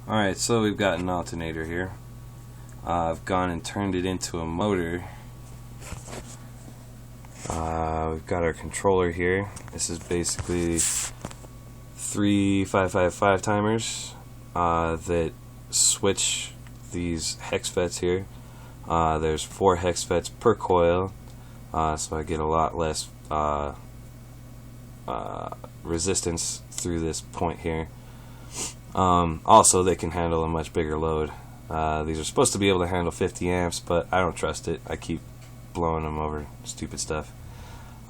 Alright, so we've got an alternator here. I've gone and turned it into a motor. We've got our controller here. This is basically 3 555 timers that switch these hexfets here. There's 4 hexfets per coil, so I get a lot less resistance through this point here. Also, they can handle a much bigger load. These are supposed to be able to handle 50 amps, but I don't trust it. I keep blowing them over stupid stuff.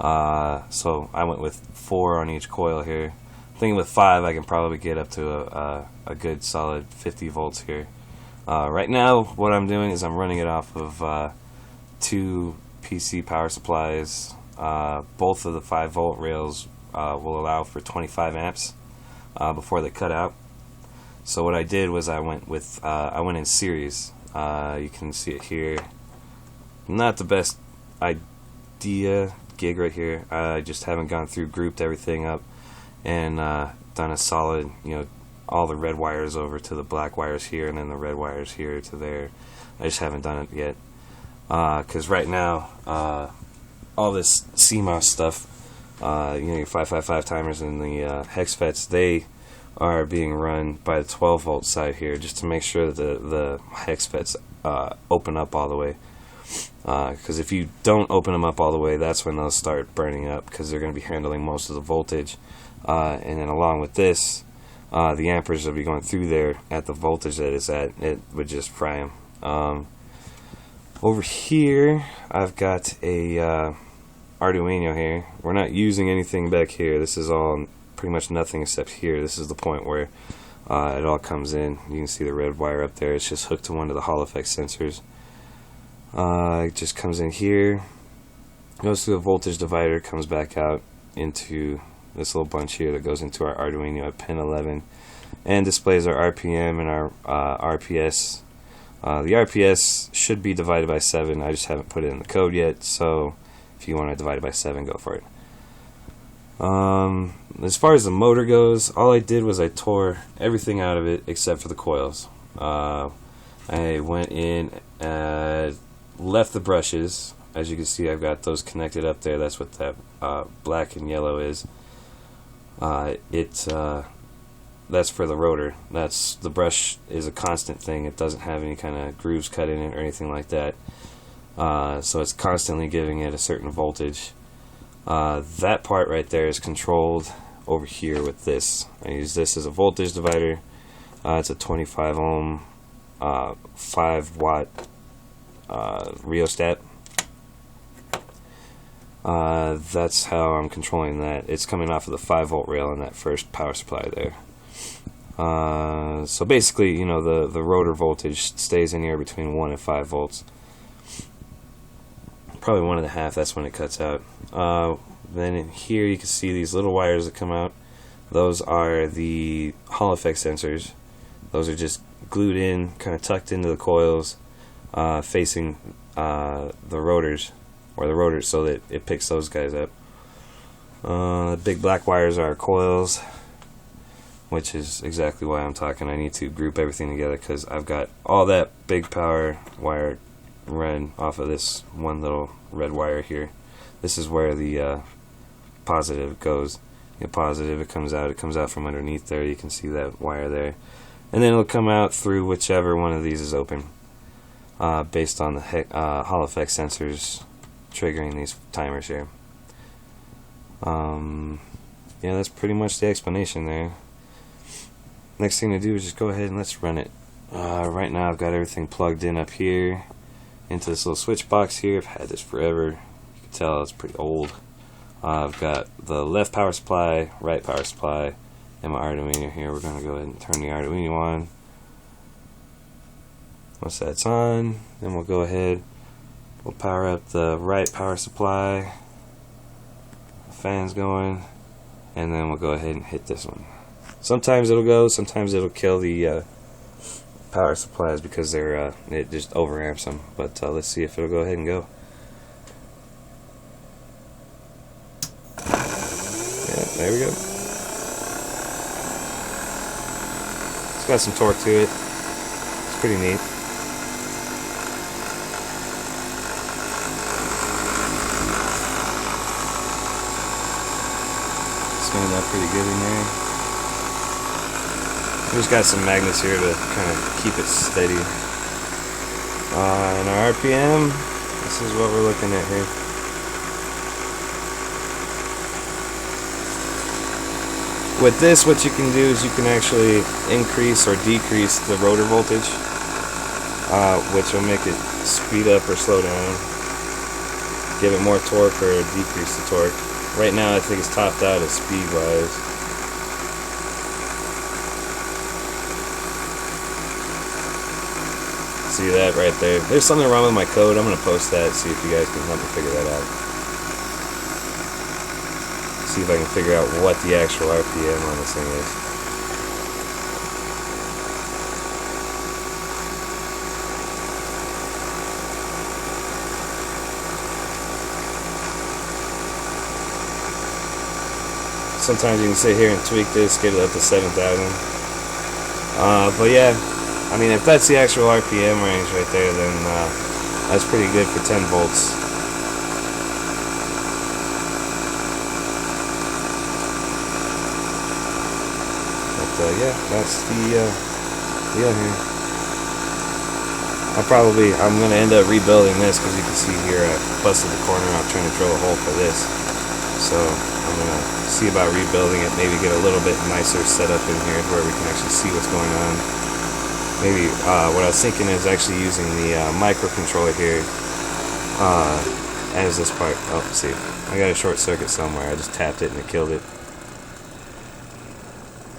So I went with 4 on each coil here. Thinking with 5 I can probably get up to a good solid 50 volts here. Right now what I'm doing is I'm running it off of 2 PC power supplies. Both of the 5 volt rails will allow for 25 amps before they cut out. So what I did was I went in series. You can see it here. Not the best idea gig right here. I just haven't gone through, grouped everything up, and done a solid, all the red wires over to the black wires here, and then the red wires here to there. I just haven't done it yet, because right now all this CMOS stuff, your 555 timers and the hexfets, they are being run by the 12 volt side here, just to make sure that the hexfets open up all the way. Because if you don't open them up all the way, that's when they'll start burning up, because they're going to be handling most of the voltage. And then along with this, the amperes will be going through there at the voltage that it's at. It would just fry them. Over here, I've got a Arduino here. We're not using anything back here. This is all pretty much nothing except here. This is the point where it all comes in. You can see the red wire up there. It's just hooked to one of the Hall effect sensors. It just comes in here, goes through the voltage divider, comes back out into this little bunch here that goes into our Arduino at pin 11, and displays our RPM and our RPS. The RPS should be divided by 7. I just haven't put it in the code yet, so if you want to divide it by 7, go for it. As far as the motor goes, all I did was I tore everything out of it except for the coils. I went in and left the brushes. As you can see, I've got those connected up there. That's what that black and yellow is. That's for the rotor. The brush is a constant thing. It doesn't have any kind of grooves cut in it or anything like that. So it's constantly giving it a certain voltage. That part right there is controlled over here with this. I use this as a voltage divider. It's a 25 ohm 5 watt rheostat. That's how I'm controlling that. It's coming off of the 5 volt rail in that first power supply there. So basically, the rotor voltage stays in here between 1 and 5 volts. Probably 1.5, that's when it cuts out. Then in here you can see these little wires that come out. Those are the Hall effect sensors. Those are just glued in, kind of tucked into the coils, facing the rotors, so that it picks those guys up. The big black wires are our coils, which is exactly why I'm talking. I need to group everything together, because I've got all that big power wire run off of this one little red wire here. This is where the positive goes. Positive, it comes out from underneath there. You can see that wire there, and then it'll come out through whichever one of these is open, based on the Hall effect sensors triggering these timers here. Yeah, that's pretty much the explanation there. Next thing to do is just go ahead and let's run it. Right now I've got everything plugged in up here into this little switch box here. I've had this forever. You can tell it's pretty old. I've got the left power supply, right power supply, and my Arduino here. We're going to go ahead and turn the Arduino on. Once that's on, then we'll go ahead, we'll power up the right power supply, the fan's going, and then we'll go ahead and hit this one. Sometimes it'll go, sometimes it'll kill the power supplies because they're it just overamps them, but let's see if it'll go ahead and go. Yeah, there we go. got some torque to it. It's pretty neat. Spinning that pretty good in there. We just got some magnets here to kind of keep it steady. And our RPM, this is what we're looking at here. With this, what you can do is you can actually increase or decrease the rotor voltage, which will make it speed up or slow down, give it more torque or decrease the torque. Right now I think it's topped out at speed-wise. See that right there? There's something wrong with my code. I'm going to post that, see if you guys can help me figure that out. See if I can figure out what the actual RPM on this thing is. Sometimes you can sit here and tweak this, get it up to 7,000. But yeah, I mean, if that's the actual RPM range right there, then that's pretty good for 10 volts. But yeah, that's the deal here. I'm going to end up rebuilding this because you can see here I busted the corner out trying to drill a hole for this. So I'm going to see about rebuilding it, maybe get a little bit nicer setup in here where we can actually see what's going on. Maybe what I was thinking is actually using the microcontroller here as this part. Oh, see, I got a short circuit somewhere. I just tapped it and it killed it.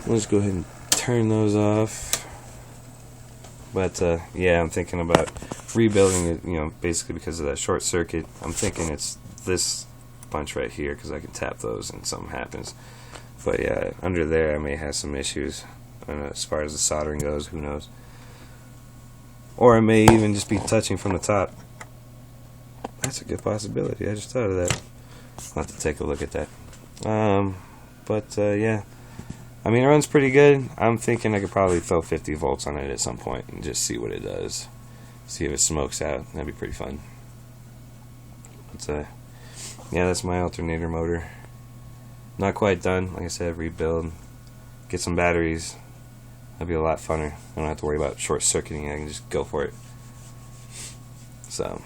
Let's go ahead and turn those off. But yeah, I'm thinking about rebuilding it, you know, basically because of that short circuit. I'm thinking it's this bunch right here because I can tap those and something happens. But yeah, under there I may have some issues as far as the soldering goes, who knows. Or I may even just be touching from the top. That's a good possibility. I just thought of that. I'll have to take a look at that. Yeah, I mean, it runs pretty good. I'm thinking I could probably throw 50 volts on it at some point and just see what it does. See if it smokes out. That'd be pretty fun. But yeah, that's my alternator motor. Not quite done. Like I said, rebuild. Get some batteries. That'd be a lot funner. I don't have to worry about short circuiting. I can just go for it. So